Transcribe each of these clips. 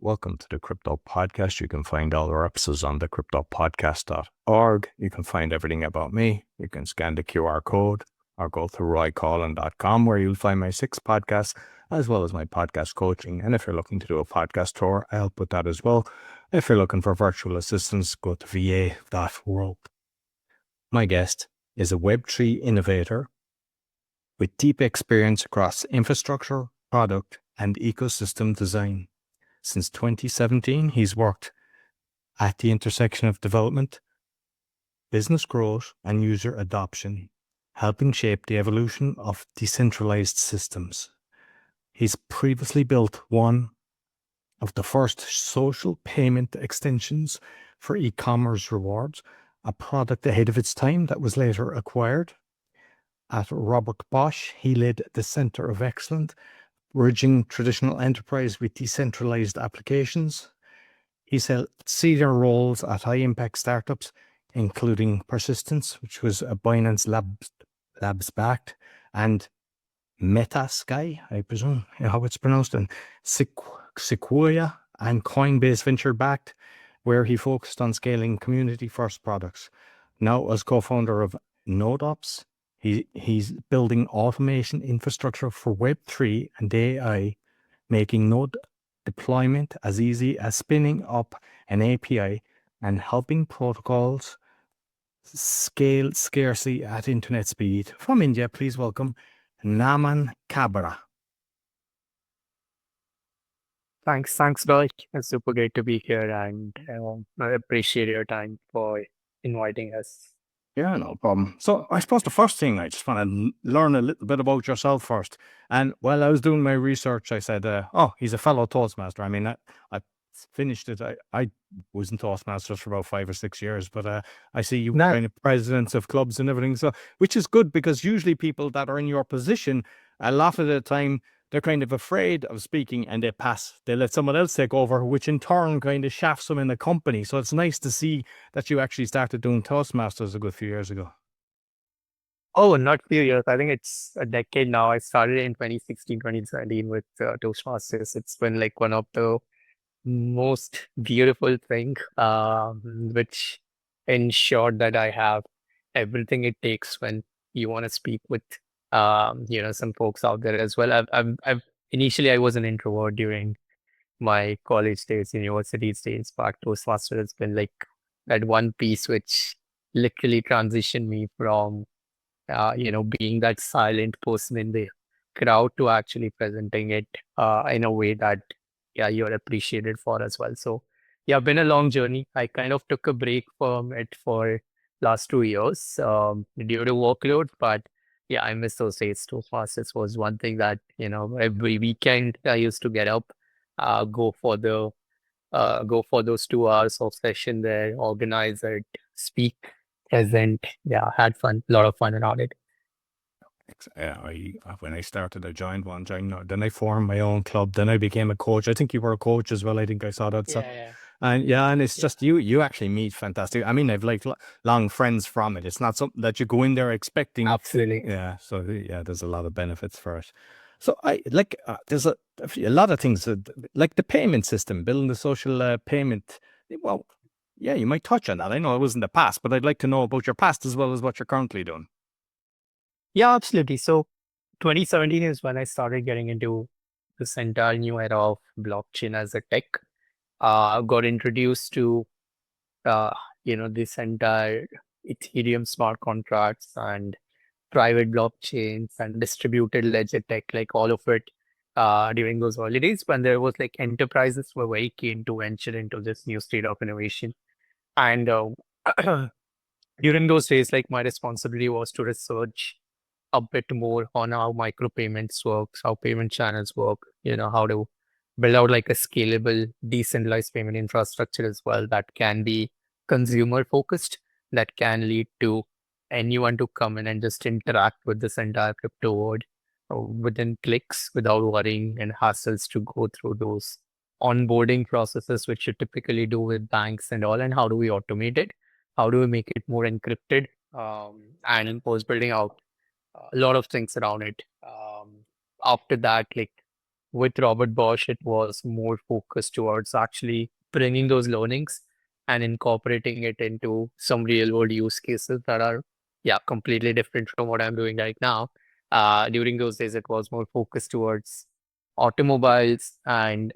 Welcome to the Crypto Podcast. You can find all our episodes on the cryptopodcast.org. You can find everything about me. You can scan the QR code or go to roycollin.com where you'll find my 6 podcasts as well as my podcast coaching. And if you're looking to do a podcast tour, I help with that as well. If you're looking for virtual assistants, go to va.world. My guest is a Web3 innovator with deep experience across infrastructure, product, and ecosystem design. Since 2017, he's worked at the intersection of development, business growth, and user adoption, helping shape the evolution of decentralized systems. He's previously built one of the first social payment extensions for e-commerce rewards, a product ahead of its time that was later acquired. At Robert Bosch, he led the Center of Excellence, bridging traditional enterprise with decentralized applications. He's held senior roles at high-impact startups, including Persistence, which was a Binance Labs-backed, and Metasky, I presume how it's pronounced, and Sequoia and Coinbase Ventures-backed, where he focused on scaling community-first products. Now, as co-founder of NodeOps, he's building automation infrastructure for Web3 and AI, making node deployment as easy as spinning up an API and helping protocols scale scarcely at internet speed. From India, please welcome Naman Kabra. Thanks, Roy. It's super great to be here, and I appreciate your time for inviting us. Yeah, no problem. So I suppose the first thing, I just want to learn a little bit about yourself first. And while I was doing my research, I said, oh, he's a fellow Toastmaster. I mean, I finished it. I was in Toastmasters for about 5 or 6 years, but I see you kind of presidents of clubs and everything. So, which is good because usually people that are in your position, a lot of the time, they're kind of afraid of speaking and they pass. They let someone else take over, which in turn kind of shafts them in the company. So it's nice to see that you actually started doing Toastmasters a good few years ago. Oh, not few years. I think it's a decade now. I started in 2016, 2017 with Toastmasters. It's been like one of the most beautiful thing, which ensured that I have everything it takes when you want to speak with, some folks out there as well. I've initially I was an introvert during my college days, university days, but Toastmaster has been like that one piece which literally transitioned me from, being that silent person in the crowd to actually presenting it in a way that, yeah, you're appreciated for as well. So, yeah, been a long journey. I kind of took a break from it for last 2 years due to workload, but yeah, I miss those days. Toastmasters was one thing that, every weekend I used to get up, go for those 2 hours of session there, organize it, speak, present. Yeah, had fun, a lot of fun around it. When I started, I joined one, then I formed my own club, then I became a coach. I think you were a coach as well. I think I saw that. Yeah. And it's just you actually meet fantastic. I mean, I've like long friends from it. It's not something that you go in there expecting. Absolutely. Yeah. So yeah, there's a lot of benefits for it. So I like there's a lot of things like the payment system, building the social payment. Well, yeah, you might touch on that. I know it was in the past, but I'd like to know about your past as well as what you're currently doing. Yeah, absolutely. So 2017 is when I started getting into this entire new era of blockchain as a tech. I got introduced to, this entire Ethereum smart contracts and private blockchains and distributed ledger tech, like all of it, during those early days when there was like enterprises were very keen to venture into this new state of innovation. And during those days, like my responsibility was to research a bit more on how micropayments works, how payment channels work, how to build out like a scalable, decentralized payment infrastructure as well that can be consumer focused, that can lead to anyone to come in and just interact with this entire crypto world within clicks without worrying and hassles to go through those onboarding processes, which you typically do with banks and all. And how do we automate it? How do we make it more encrypted? And in post building out a lot of things around it. After that, like with Robert Bosch, it was more focused towards actually bringing those learnings and incorporating it into some real world use cases that are, yeah, completely different from what I'm doing right now. During those days, it was more focused towards automobiles and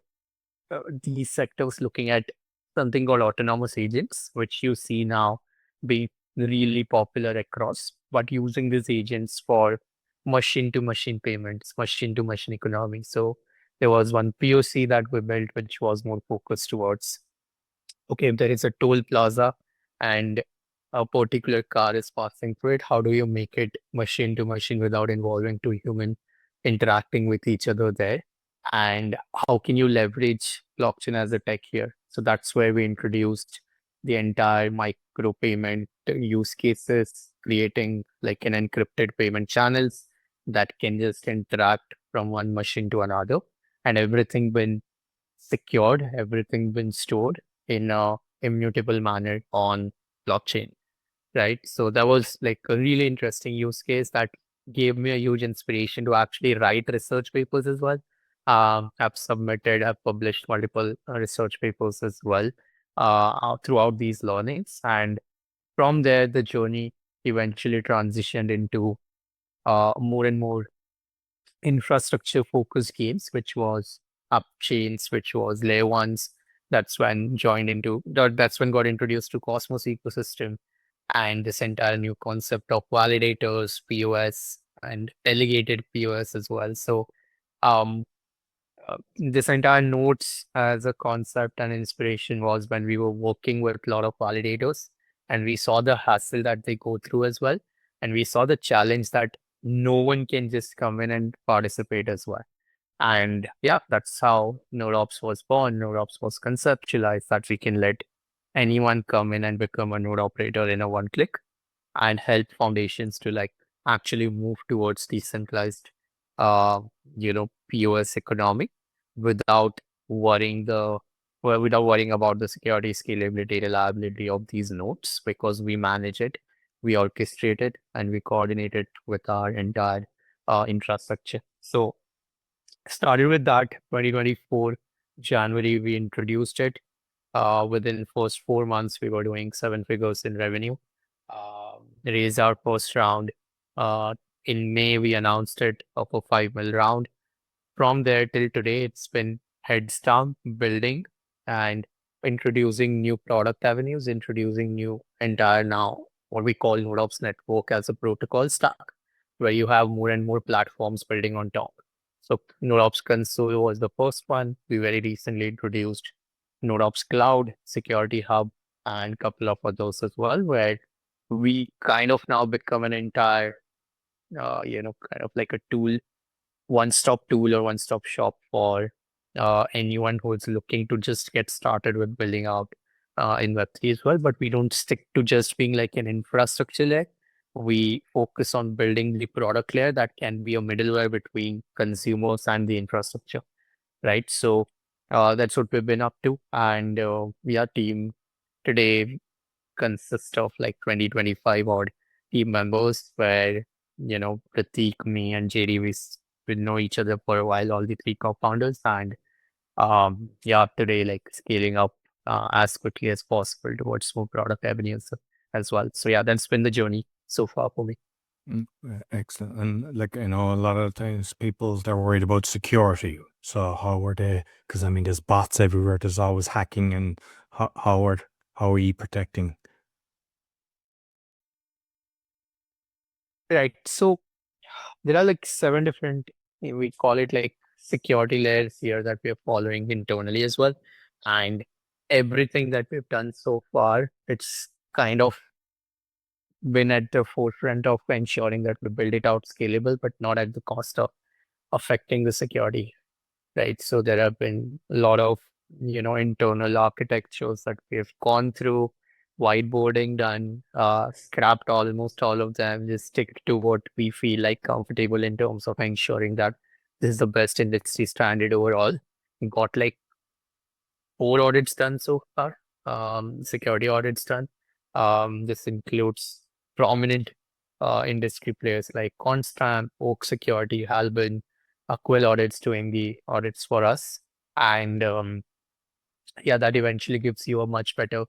these sectors looking at something called autonomous agents, which you see now be really popular across, but using these agents for machine to machine payments, machine to machine economy. So there was one POC that we built, which was more focused towards, okay, if there is a toll plaza and a particular car is passing through it, how do you make it machine to machine without involving two human interacting with each other there? And how can you leverage blockchain as a tech here? So that's where we introduced the entire micro payment use cases, creating like an encrypted payment channels that can just interact from one machine to another, and everything been secured, everything been stored in a immutable manner on blockchain, right? So that was like a really interesting use case that gave me a huge inspiration to actually write research papers as well. I've published multiple research papers as well throughout these learnings. And from there, the journey eventually transitioned into more and more infrastructure focused games, which was up chains, which was layer ones. That's when got introduced to Cosmos ecosystem and this entire new concept of validators, POS, and delegated POS as well. So um, this entire nodes as a concept and inspiration was when we were working with a lot of validators and we saw the hassle that they go through as well. And we saw the challenge that no one can just come in and participate as well. And yeah, that's how NodeOps was born. NodeOps was conceptualized that we can let anyone come in and become a node operator in a one click and help foundations to like actually move towards decentralized, uh, POS economy without worrying without worrying about the security, scalability, reliability of these nodes because we manage it, we orchestrate it, and we coordinate it with our entire infrastructure. So started with that 2024 January, we introduced it. Within first 4 months, we were doing seven figures in revenue. Raised our first round. Uh, in May, we announced it of a 5 mil round. From there till today, it's been heads down, building and introducing new product avenues, introducing new entire now what we call NodeOps network as a protocol stack, where you have more and more platforms building on top. So NodeOps Console was the first one. We very recently introduced NodeOps Cloud, Security Hub, and a couple of others as well, where we kind of now become an entire, kind of like a tool, one-stop tool or one-stop shop for anyone who is looking to just get started with building out in Web3 as well. But we don't stick to just being like an infrastructure layer. We focus on building the product layer that can be a middleware between consumers and the infrastructure, right? So that's what we've been up to. And we are team today consists of like 2025 odd team members where, Pratik, me, and JD, we know each other for a while, all the three co-founders. And yeah, today, like scaling up as quickly as possible towards more product avenues as well. So yeah, that's been the journey so far for me. Excellent. And like, a lot of times they're worried about security. So how are they? Because I mean, there's bots everywhere. There's always hacking, and how are you protecting? Right. So there are like seven different, we call it like security layers here that we are following internally as well. And everything that we've done so far, it's kind of been at the forefront of ensuring that we build it out scalable, but not at the cost of affecting the security, right? So there have been a lot of, internal architectures that we've gone through, whiteboarding done, scrapped almost all of them, just stick to what we feel like comfortable in terms of ensuring that this is the best industry standard overall. Got like 4 audits done so far, security audits done. This includes prominent industry players like Constamp, Oak Security, Halbin, Quill Audits doing the audits for us. And yeah, that eventually gives you a much better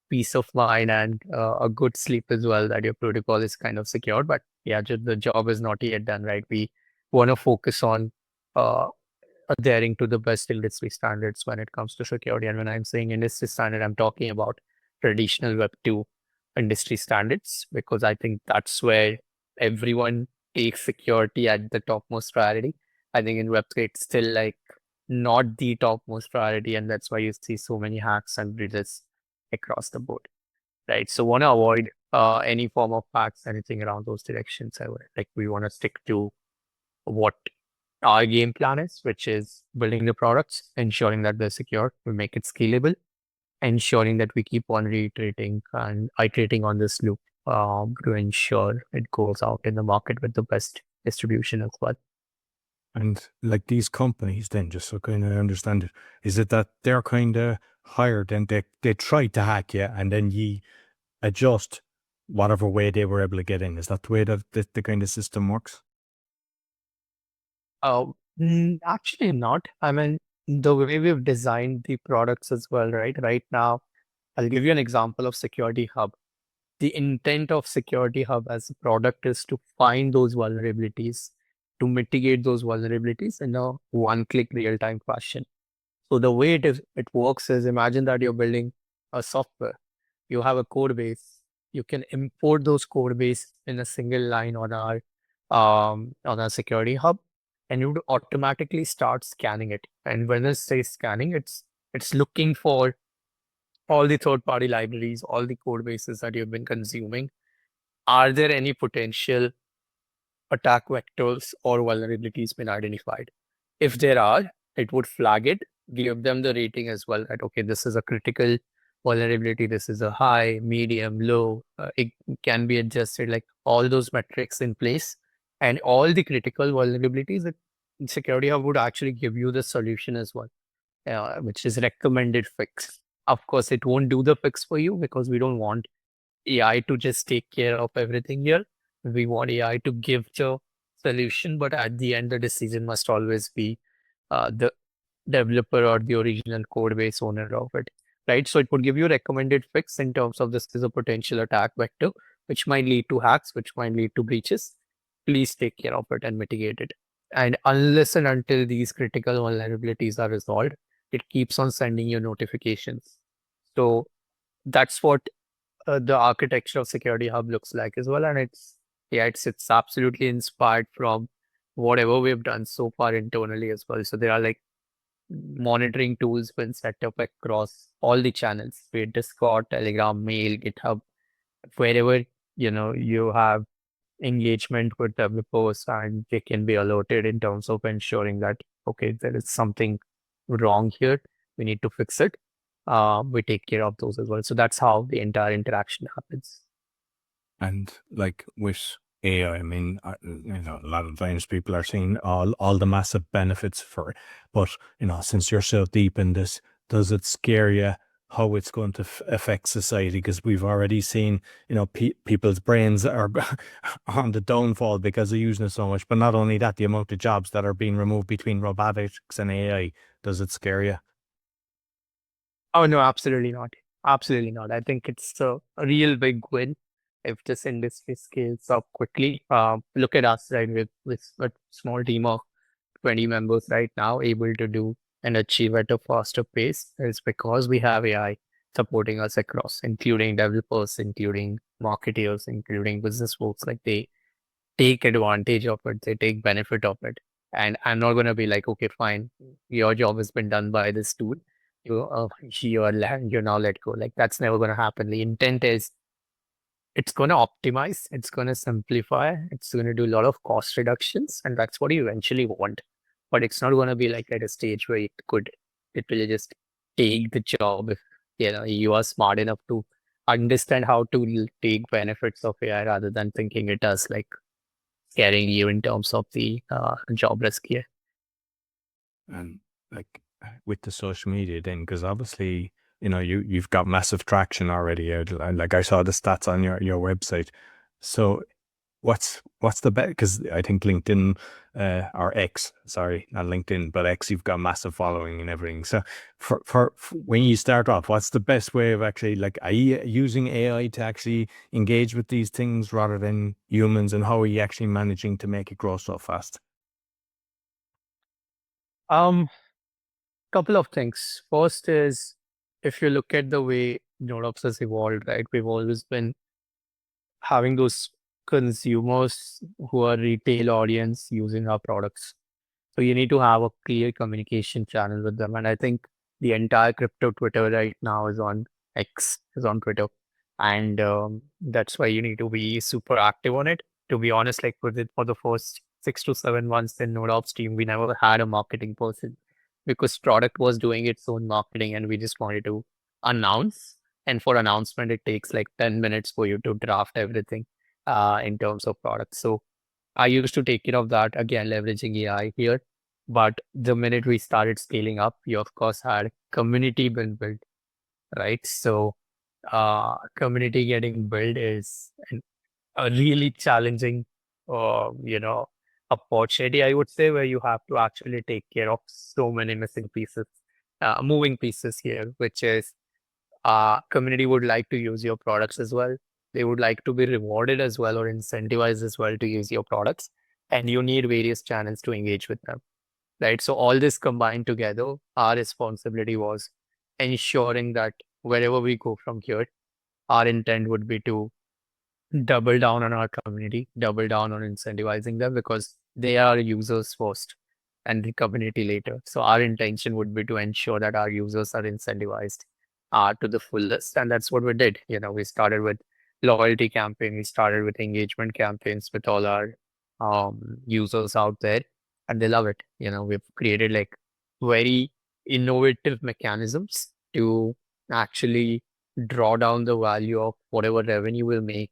peace of mind and a good sleep as well, that your protocol is kind of secure. But yeah, just the job is not yet done, right? We want to focus on uh, adhering to the best industry standards when it comes to security. And when I'm saying industry standard, I'm talking about traditional Web2 industry standards, because I think that's where everyone takes security at the topmost priority. I think in Web3, it's still like not the topmost priority, and that's why you see so many hacks and breaches across the board, right? So want to avoid any form of hacks, anything around those directions. Like we want to stick to what our game plan is, which is building the products, ensuring that they're secure, we make it scalable, ensuring that we keep on reiterating and iterating on this loop to ensure it goes out in the market with the best distribution as well. And like these companies then, just so kind of understand it, is it that they're kind of hired and they try to hack you and then ye adjust whatever way they were able to get in? Is that the way that the kind of system works? Actually not. I mean, the way we've designed the products as well, right? Right now, I'll give you an example of Security Hub. The intent of Security Hub as a product is to find those vulnerabilities, to mitigate those vulnerabilities in a one-click real-time fashion. So the way it works is, imagine that you're building a software. You have a code base. You can import those code base in a single line on our Security Hub, and you would automatically start scanning it. And when it says scanning, it's looking for all the third-party libraries, all the code bases that you've been consuming. Are there any potential attack vectors or vulnerabilities been identified? If there are, it would flag it, give them the rating as well, that, okay, this is a critical vulnerability, this is a high, medium, low. It can be adjusted, like all those metrics in place. And all the critical vulnerabilities, that Security Hub would actually give you the solution as well, which is recommended fix. Of course, it won't do the fix for you, because we don't want AI to just take care of everything here. We want AI to give the solution, but at the end, the decision must always be the developer or the original code base owner of it, right? So it would give you a recommended fix in terms of, this is a potential attack vector, which might lead to hacks, which might lead to breaches. Please take care of it and mitigate it. And unless and until these critical vulnerabilities are resolved, it keeps on sending you notifications. So that's what the architecture of Security Hub looks like as well. And it's absolutely inspired from whatever we've done so far internally as well. So there are like monitoring tools been set up across all the channels, be it Discord, Telegram, Mail, GitHub, wherever you have engagement with developers, and they can be alerted in terms of ensuring that, okay, there is something wrong here, we need to fix it. We take care of those as well. So that's how the entire interaction happens. And like with AI, I mean, a lot of times people are seeing all the massive benefits for it. But, since you're so deep in this, does it scare you how it's going to affect society? Because we've already seen, people's brains are on the downfall because of using it so much. But not only that, the amount of jobs that are being removed between robotics and AI, does it scare you? Oh, no, absolutely not. Absolutely not. I think it's a real big win if this industry scales up quickly. Look at us, right? With a small team of 20 members right now, able to do and achieve at a faster pace, is because we have AI supporting us across, including developers, including marketers, including business folks. Like, they take advantage of it, they take benefit of it. And I'm not going to be like, okay, fine, your job has been done by this tool. You're now let go. Like, that's never going to happen. The intent is, it's going to optimize, it's going to simplify, it's going to do a lot of cost reductions, and that's what you eventually want. But it's not going to be like at a stage where it will just take the job if you are smart enough to understand how to take benefits of AI, rather than thinking it as like scaring you in terms of the job risk here. And like with the social media then, because obviously, you've got massive traction already out. Like I saw the stats on your website. So what's what's the best? Because I think LinkedIn, or X, sorry, not LinkedIn, but X, you've got massive following and everything. So for when you start off, what's the best way of actually, like, are you using AI to actually engage with these things rather than humans, and how are you actually managing to make it grow so fast? Couple of things. First is, if you look at the way NodeOps has evolved, right? We've always been having those consumers who are retail audience using our products. So you need to have a clear communication channel with them. And I think the entire crypto Twitter right now is on X, is on Twitter. And that's why you need to be super active on it. To be honest, like for the first 6 to 7 months in NodeOps team, we never had a marketing person because product was doing its own marketing and we just wanted to announce. And for announcement, it takes like 10 minutes for you to draft everything in terms of products. So I used to take care of that, again, leveraging AI here. But the minute we started scaling up, you of course had community being built, right? So community getting built is a really challenging, you know, opportunity, I would say, where you have to actually take care of so many missing pieces, moving pieces here, which is community would like to use your products as well. They would like to be rewarded as well or incentivized as well to use your products. And you need various channels to engage with them, right? So all this combined together, our responsibility was ensuring that wherever we go from here, our intent would be to double down on our community, double down on incentivizing them because they are users first and the community later. So our intention would be to ensure that our users are incentivized to the fullest. And that's what we did. We started with loyalty campaign, we started with engagement campaigns with all our users out there, and they love it. We've created like very innovative mechanisms to actually draw down the value of whatever revenue we'll make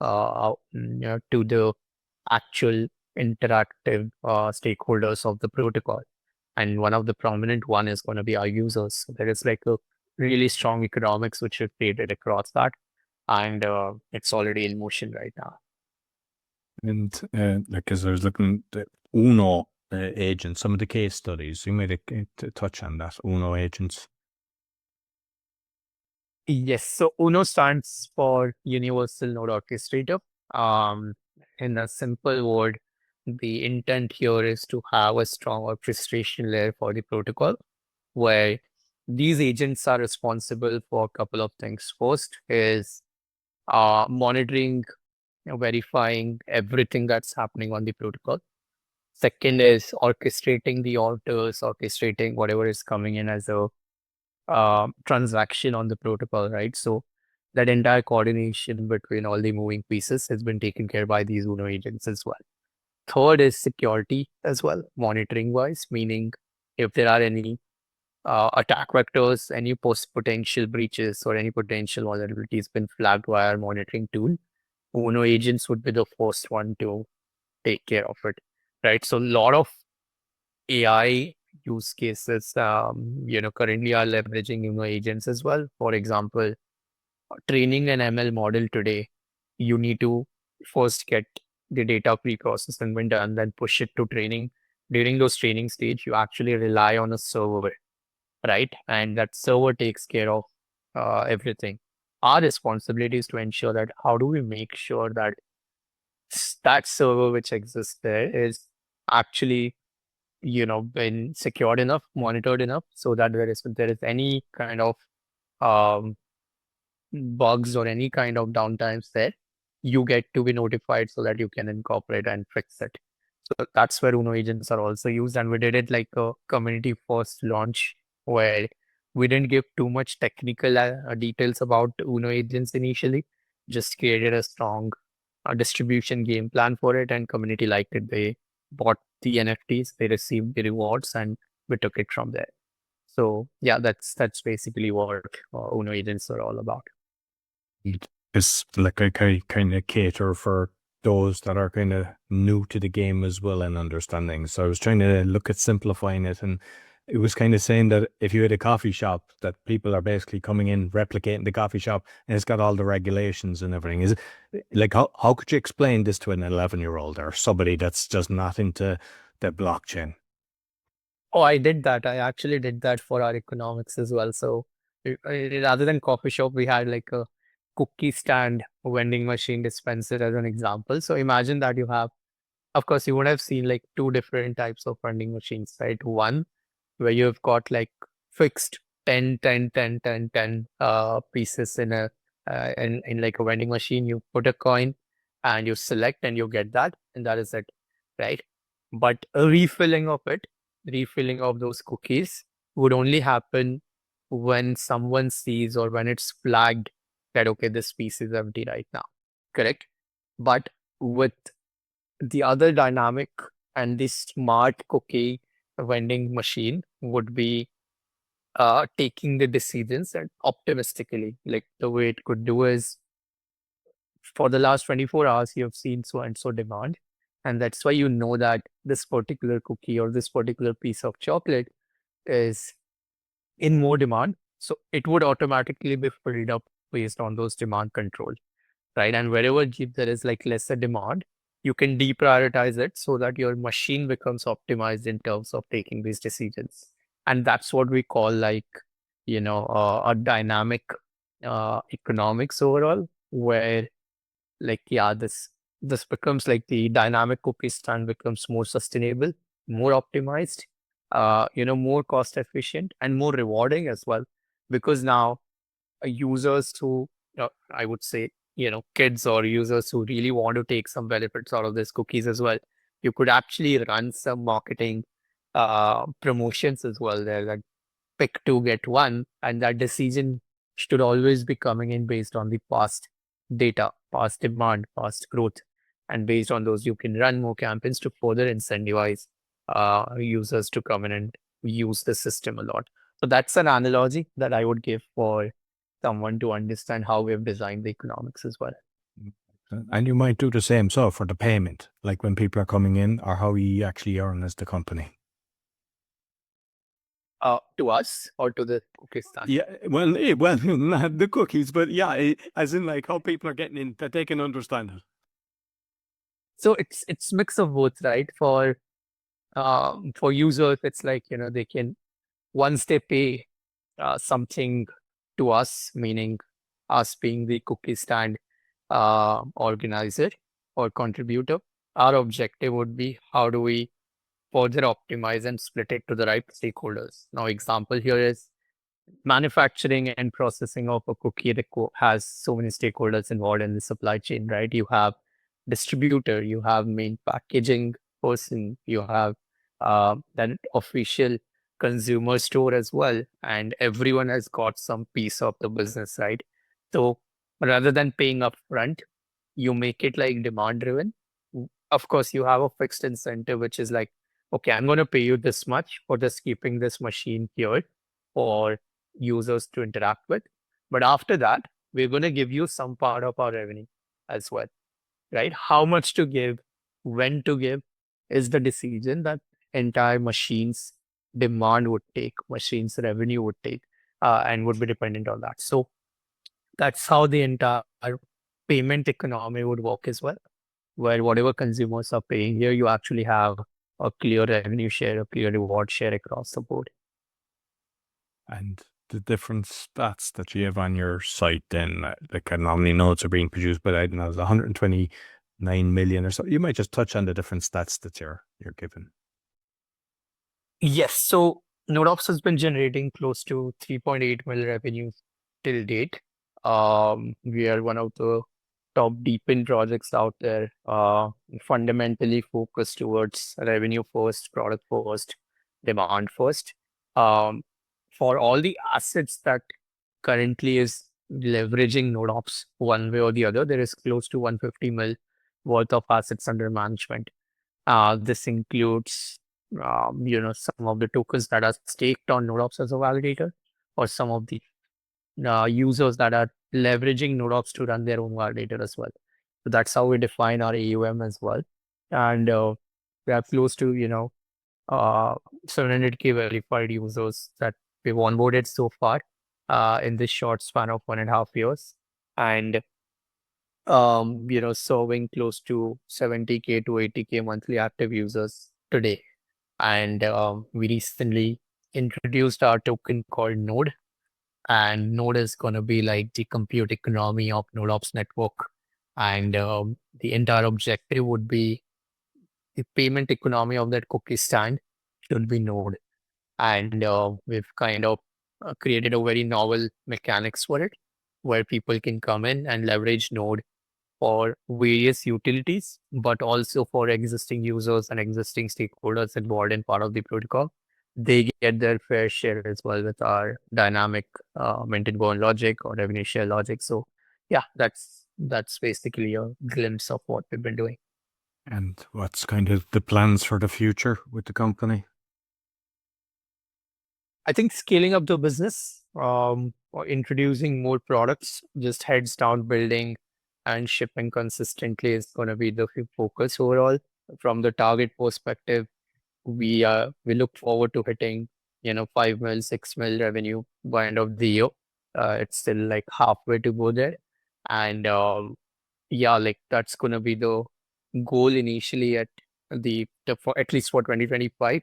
to the actual interactive stakeholders of the protocol. And one of the prominent one is going to be our users. So there is like a really strong economics which we've created across that. And it's already in motion right now. And like, as I was looking at Uno agents, some of the case studies, you made a touch on that, Uno agents. Yes. So UNO stands for Universal Node Orchestrator. Um, in a simple word, the intent here is to have a strong orchestration layer for the protocol, where these agents are responsible for a couple of things. First is monitoring, verifying everything that's happening on the protocol. Second is orchestrating the orders, orchestrating whatever is coming in as a transaction on the protocol, right? So that entire coordination between all the moving pieces has been taken care by these UNO agents as well. Third is security as well, monitoring wise, meaning if there are any attack vectors, any potential breaches or any potential vulnerabilities been flagged via our monitoring tool, UNO agents would be the first one to take care of it, right? So a lot of AI use cases, currently are leveraging UNO agents as well. For example, training an ML model today, you need to first get the data pre-processed and when done, then push it to training. During those training stage, you actually rely on a server, right? And that server takes care of everything. Our responsibility is to ensure that how do we make sure that that server which exists there is actually been secured enough, monitored enough, so that there is any kind of um, bugs or any kind of downtimes there, you get to be notified so that you can incorporate and fix it. So that's where UNO agents are also used, and we did it like a community first launch where we didn't give too much technical details about UNO agents initially, just created a strong distribution game plan for it, and community liked it. They bought the NFTs, they received the rewards, and we took it from there. So yeah, that's basically what UNO agents are all about. It's like I kind of cater for those that are kind of new to the game as well and understanding. So I was trying to look at simplifying it, and it was kind of saying that if you had a coffee shop, that people are basically coming in, replicating the coffee shop, and it's got all the regulations and everything. Is it like, how could you explain this to an 11-year-old or somebody that's just not into the blockchain? Oh, I did that. I actually did that for our economics as well. So rather than coffee shop, we had like a cookie stand vending machine dispenser as an example. So imagine that you have, of course, you would have seen like two different types of vending machines, right? One where you've got like fixed 10, 10, 10, 10, 10 pieces in a in like a vending machine. You put a coin and you select and you get that, and that is it, right? But a refilling of those cookies would only happen when someone sees or when it's flagged that okay, this piece is empty right now, correct? But with the other dynamic and the smart cookie vending machine would be taking the decisions and optimistically. Like the way it could do is for the last 24 hours, you have seen so and so demand. And that's why you know that this particular cookie or this particular piece of chocolate is in more demand. So it would automatically be filled up based on those demand control, right? And wherever there is like lesser demand, you can deprioritize it so that your machine becomes optimized in terms of taking these decisions. And that's what we call like, a dynamic economics overall, where like, yeah, this becomes like the dynamic cookie stand becomes more sustainable, more optimized, more cost efficient and more rewarding as well. Because now users who, I would say, kids or users who really want to take some benefits out of these cookies as well, you could actually run some marketing promotions as well there, like pick two, get one, and that decision should always be coming in based on the past data, past demand, past growth. And based on those, you can run more campaigns to further incentivize users to come in and use the system a lot. So that's an analogy that I would give for someone to understand how we've designed the economics as well. And you might do the same so for the payment, like when people are coming in, or how you actually earn as the company. To us or to the cookie stand? Yeah, well, not the cookies, but yeah, as in like how people are getting in, that they can understand it. So it's mix of both, right? For users, it's like, they can, once they pay something to us, meaning us being the cookie stand organizer or contributor, our objective would be how do we further optimize and split it to the right stakeholders. Now, example here is manufacturing and processing of a cookie has so many stakeholders involved in the supply chain, right? You have distributor, you have main packaging person, you have that official consumer store as well, and everyone has got some piece of the business, right? So rather than paying upfront, you make it like demand driven. Of course, you have a fixed incentive, which is like, okay, I'm going to pay you this much for just keeping this machine here for users to interact with. But after that, we're going to give you some part of our revenue as well, right? How much to give, when to give is the decision that entire machine's demand would take, machine's revenue would take, and would be dependent on that. So that's how the entire payment economy would work as well, where whatever consumers are paying here, you actually have a clear revenue share, a clear reward share across the board. And the different stats that you have on your site, then, like anomaly nodes are being produced, but I don't know, there's 129 million or so. You might just touch on the different stats that you're given. Yes. So NodeOps has been generating close to 3.8 million revenue till date. We are one of the top deepened projects out there, fundamentally focused towards revenue first, product first, demand first. For all the assets that currently is leveraging NodeOps one way or the other, there is close to 150 mil worth of assets under management. This includes, some of the tokens that are staked on NodeOps as a validator, or some of the users that are leveraging NodeOps to run their own validator as well. So that's how we define our AUM as well. And we are close to, 700K verified users that we've onboarded so far in this short span of 1.5 years. And serving close to 70K to 80K monthly active users today. And we recently introduced our token called Node, and Node is going to be like the compute economy of NodeOps network. And the entire objective would be the payment economy of that cookie stand should be Node. And we've kind of created a very novel mechanics for it, where people can come in and leverage Node for various utilities, but also for existing users and existing stakeholders involved in part of the protocol. They get their fair share as well with our dynamic mint and burn logic or revenue share logic. So yeah, that's basically a glimpse of what we've been doing. And what's kind of the plans for the future with the company? I think scaling up the business, or introducing more products, just heads down building and shipping consistently is going to be the focus overall. From the target perspective, we look forward to hitting 5 mil, 6 mil revenue by end of the year. It's still like halfway to go there, and yeah, like that's going to be the goal initially for at least for 2025,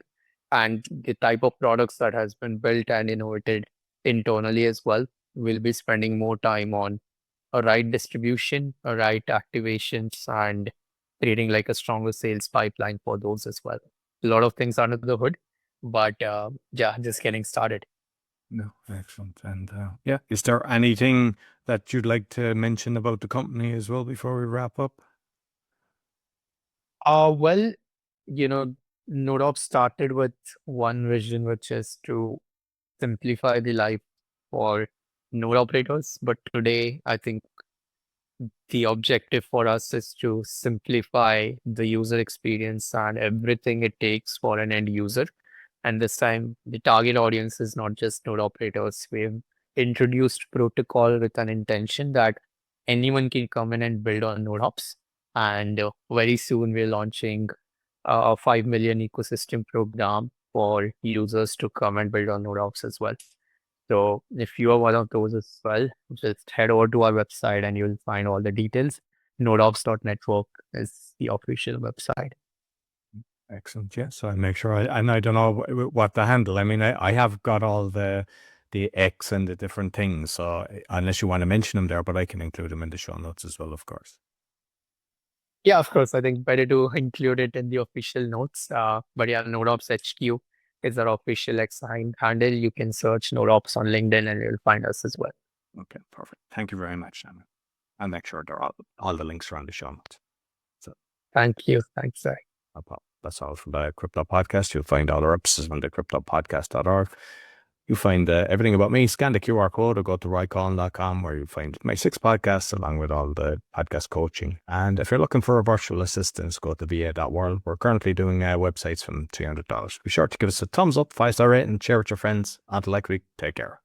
and the type of products that has been built and innovated internally as well. We'll be spending more time on a right distribution, a right activations, and creating like a stronger sales pipeline for those as well. A lot of things under the hood, but yeah, just getting started. No, excellent. And yeah, is there anything that you'd like to mention about the company as well before we wrap up? Well, NodeOps started with one vision, which is to simplify the life for node operators. But today, I think the objective for us is to simplify the user experience and everything it takes for an end user. And this time, the target audience is not just node operators. We've introduced protocol with an intention that anyone can come in and build on NodeOps. And very soon, we're launching a 5 million ecosystem program for users to come and build on NodeOps as well. So if you are one of those as well, just head over to our website and you'll find all the details. NodeOps.network is the official website. Excellent. Yeah. So I make sure and I don't know what the handle. I mean, I have got all the X and the different things. So unless you want to mention them there, but I can include them in the show notes as well, of course. Yeah, of course. I think better to include it in the official notes. But yeah, NodeOps HQ is our official X handle. You can search NodeOps on LinkedIn and you'll find us as well. Okay, perfect. Thank you very much, Naman. I'll make sure they're all the links are on the show notes. So thank you. Thanks, Zach. No problem. That's all from the Crypto Podcast. You'll find all our episodes on the cryptopodcast.org. You find everything about me. Scan the QR code or go to roycollin.com where you'll find my 6 podcasts along with all the podcast coaching. And if you're looking for a virtual assistant, go to va.world. We're currently doing websites from $300. Be sure to give us a thumbs up, 5-star rating, share with your friends. Until next week, take care.